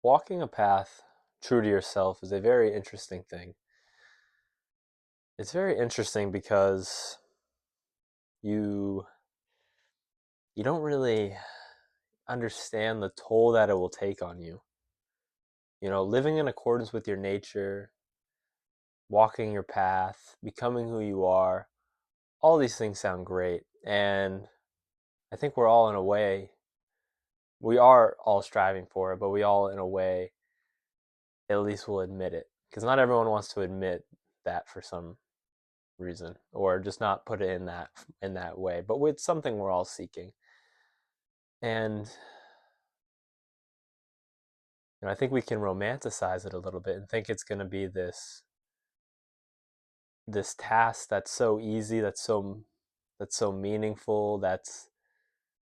Walking a path true to yourself is a very interesting thing. It's very interesting because you you don't really understand the toll that it will take on you. Living in accordance with your nature, walking your path, becoming who you are, all these things sound great. And I think we're all in a way, we are all striving for it, but we all in a way at least will admit it. Because not everyone wants to admit that for some reason or just not put it in that way, but with something we're all seeking. And I think we can romanticize it a little bit and think it's going to be this task that's so easy, that's so meaningful, that's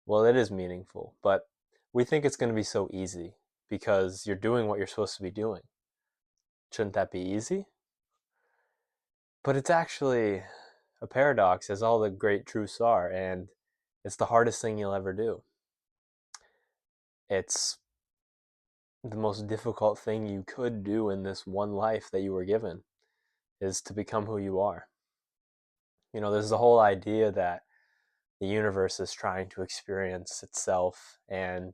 well, it is meaningful, but we think it's going to be so easy because you're doing what you're supposed to be doing. Shouldn't that be easy? But it's actually a paradox, as all the great truths are, and it's the hardest thing you'll ever do. It's the most difficult thing you could do in this one life that you were given is to become who you are. There's the whole idea that the universe is trying to experience itself, and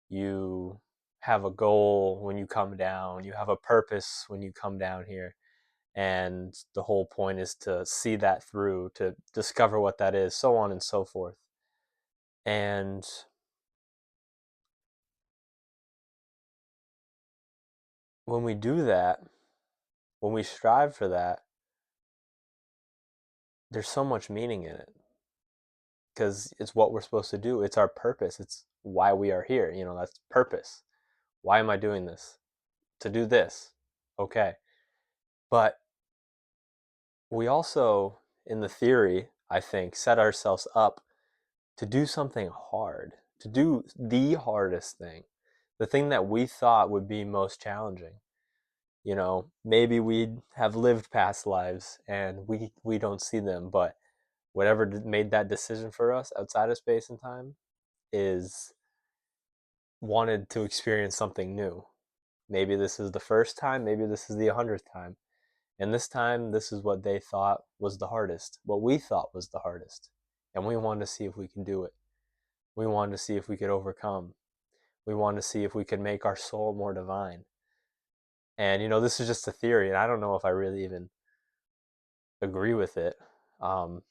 you have a goal when you come down, you have a purpose when you come down here, and the whole point is to see that through, to discover what that is, so on and so forth. And when we do that, when we strive for that, there's so much meaning in it because it's what we're supposed to do. It's our purpose. It's why we are here. That's purpose. Why am I doing this? To do this. Okay. But we also, in the theory, I think, set ourselves up to do something hard, to do the hardest thing, the thing that we thought would be most challenging. Maybe we have lived past lives and we don't see them, but whatever made that decision for us outside of space and time is wanted to experience something new. Maybe this is the first time, maybe this is the 100th time. And this time, this is what they thought was the hardest, what we thought was the hardest. And we wanted to see if we can do it. We wanted to see if we could overcome. We wanted to see if we could make our soul more divine. And, this is just a theory, and I don't know if I really even agree with it. Um,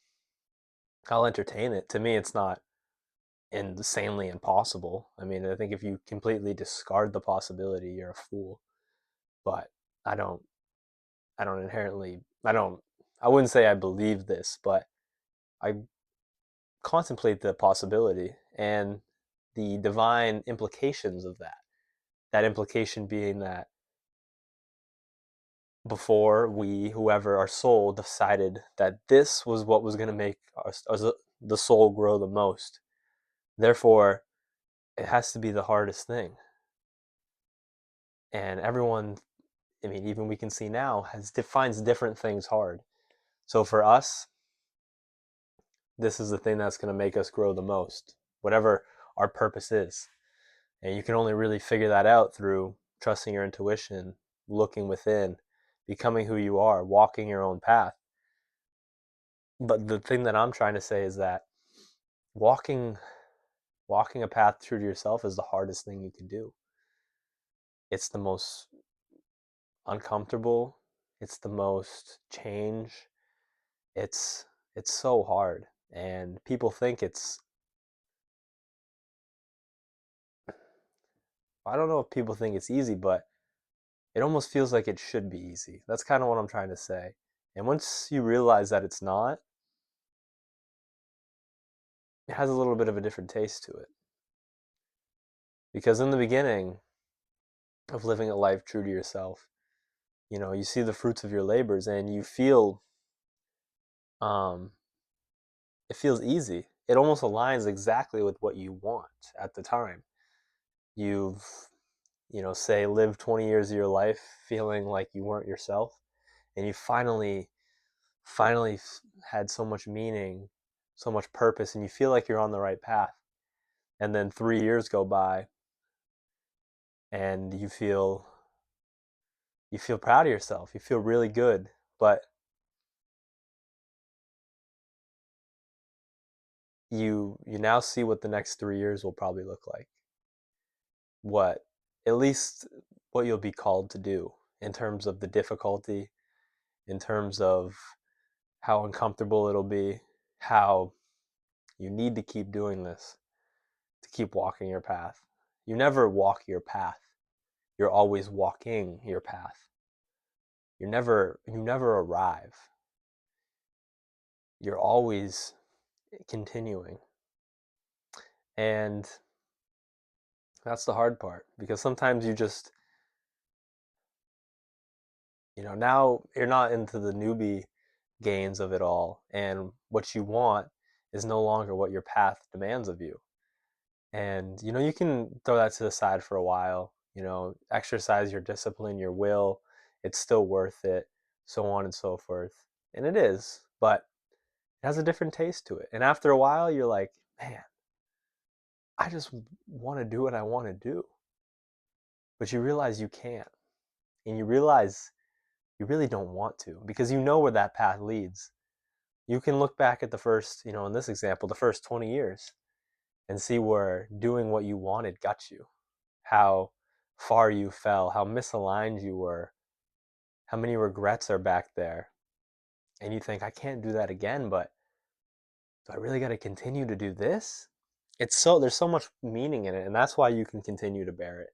I'll entertain it. To me, it's not insanely impossible. I mean, I think if you completely discard the possibility, you're a fool. But I don't I don't inherently I wouldn't say I believe this, but I contemplate the possibility and the divine implications of that. That implication being that before we, whoever our soul, decided that this was what was going to make the soul grow the most. Therefore, it has to be the hardest thing. And everyone, I mean, even we can see now, defines different things hard. So for us, this is the thing that's going to make us grow the most, whatever our purpose is. And you can only really figure that out through trusting your intuition, looking within, becoming who you are, walking your own path. But the thing that I'm trying to say is that walking walking a path true to yourself is the hardest thing you can do. It's the most uncomfortable, it's the most change. It's so hard. And people think it's I don't know if people think it's easy, but it almost feels like it should be easy. That's kind of what I'm trying to say. And once you realize that it's not, it has a little bit of a different taste to it. Because in the beginning of living a life true to yourself, you see the fruits of your labors and you feel um it feels easy. It almost aligns exactly with what you want at the time. You've, say lived 20 years of your life feeling like you weren't yourself, and you finally had so much meaning, so much purpose, and you feel like you're on the right path. And then 3 years go by and you feel proud of yourself. You feel really good, but you now see what the next 3 years will probably look like. What at least what you'll be called to do in terms of the difficulty, in terms of how uncomfortable it'll be, how you need to keep doing this to keep walking your path. You never walk your path. You're always walking your path. You never arrive. You're always continuing. And that's the hard part because sometimes now you're not into the newbie gains of it all. And what you want is no longer what your path demands of you. And, you can throw that to the side for a while, exercise your discipline, your will. It's still worth it, so on and so forth. And it is, but it has a different taste to it. And after a while, you're like, man, I just want to do what I want to do. But you realize you can't. And you realize you really don't want to because you know where that path leads. You can look back at the first, in this example, the first 20 years and see where doing what you wanted got you, how far you fell, how misaligned you were, how many regrets are back there. And you think, I can't do that again, but do I really got to continue to do this? There's so much meaning in it, and that's why you can continue to bear it.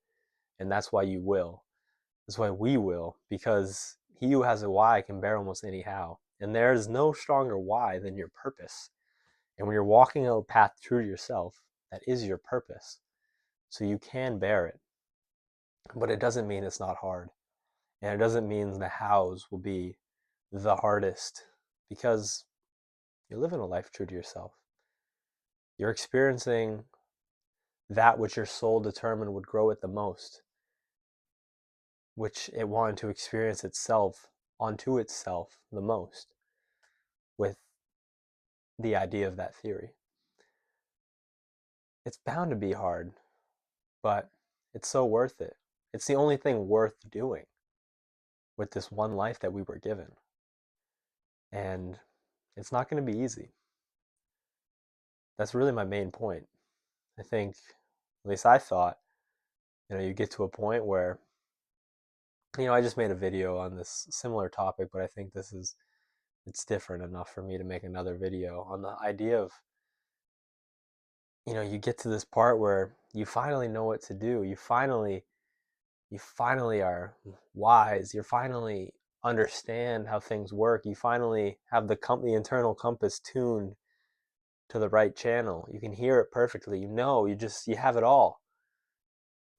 And that's why you will. That's why we will, because he who has a why can bear almost any how. And there is no stronger why than your purpose. And when you're walking a path true to yourself, that is your purpose. So you can bear it. But it doesn't mean it's not hard. And it doesn't mean the hows will be the hardest because you're living a life true to yourself. You're experiencing that which your soul determined would grow it the most, which it wanted to experience itself onto itself the most with the idea of that theory. It's bound to be hard, but it's so worth it. It's the only thing worth doing with this one life that we were given. And it's not going to be easy. That's really my main point. I think, at least I thought, you get to a point where, I just made a video on this similar topic, but I think it's different enough for me to make another video on the idea of, you get to this part where you finally know what to do. You finally are wise. You finally understand how things work. You finally have the internal compass tuned to the right channel. You can hear it perfectly. You have it all.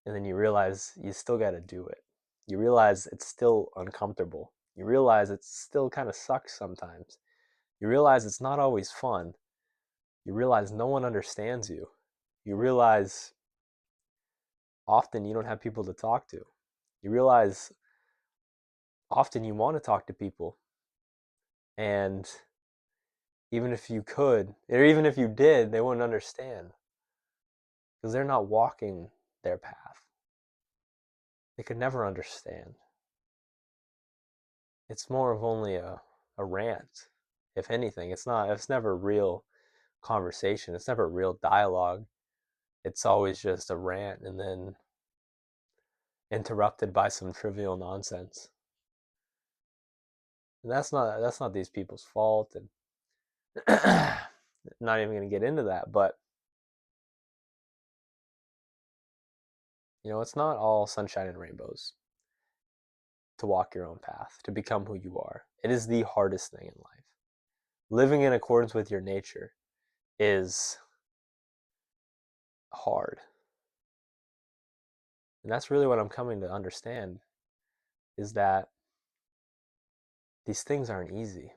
And then you realize you still got to do it. You realize it's still uncomfortable. You realize it still kind of sucks sometimes. You realize it's not always fun. You realize no one understands you. You realize often you don't have people to talk to. You realize often you want to talk to people. And even if you could, or even if you did, they wouldn't understand because they're not walking their path. They could never understand. It's more of only a rant, if anything. It's never real conversation. It's never real dialogue. It's always just a rant and then interrupted by some trivial nonsense. And that's not these people's fault, and not even going to get into that, but it's not all sunshine and rainbows to walk your own path, to become who you are. It is the hardest thing in life. Living in accordance with your nature is hard. And that's really what I'm coming to understand is that these things aren't easy.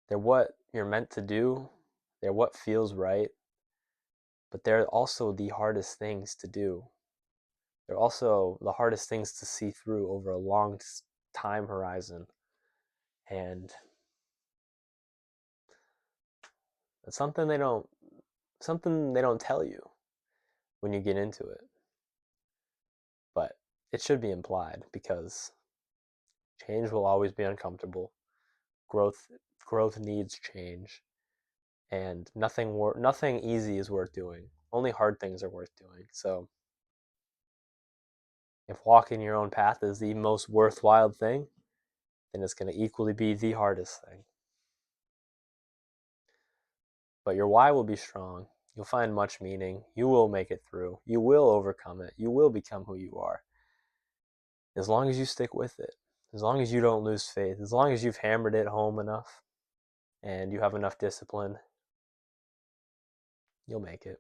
They're what you're meant to do, they're what feels right, but they're also the hardest things to do. They're also the hardest things to see through over a long time horizon. And it's something they don't tell you when you get into it. it should be implied because change will always be uncomfortable. Growth growth needs change, and nothing easy is worth doing. Only hard things are worth doing. So if walking your own path is the most worthwhile thing, then it's going to equally be the hardest thing. But your why will be strong. You'll find much meaning. You will make it through. You will overcome it. You will become who you are. As long as you stick with it, as long as you don't lose faith, as long as you've hammered it home enough and you have enough discipline, you'll make it.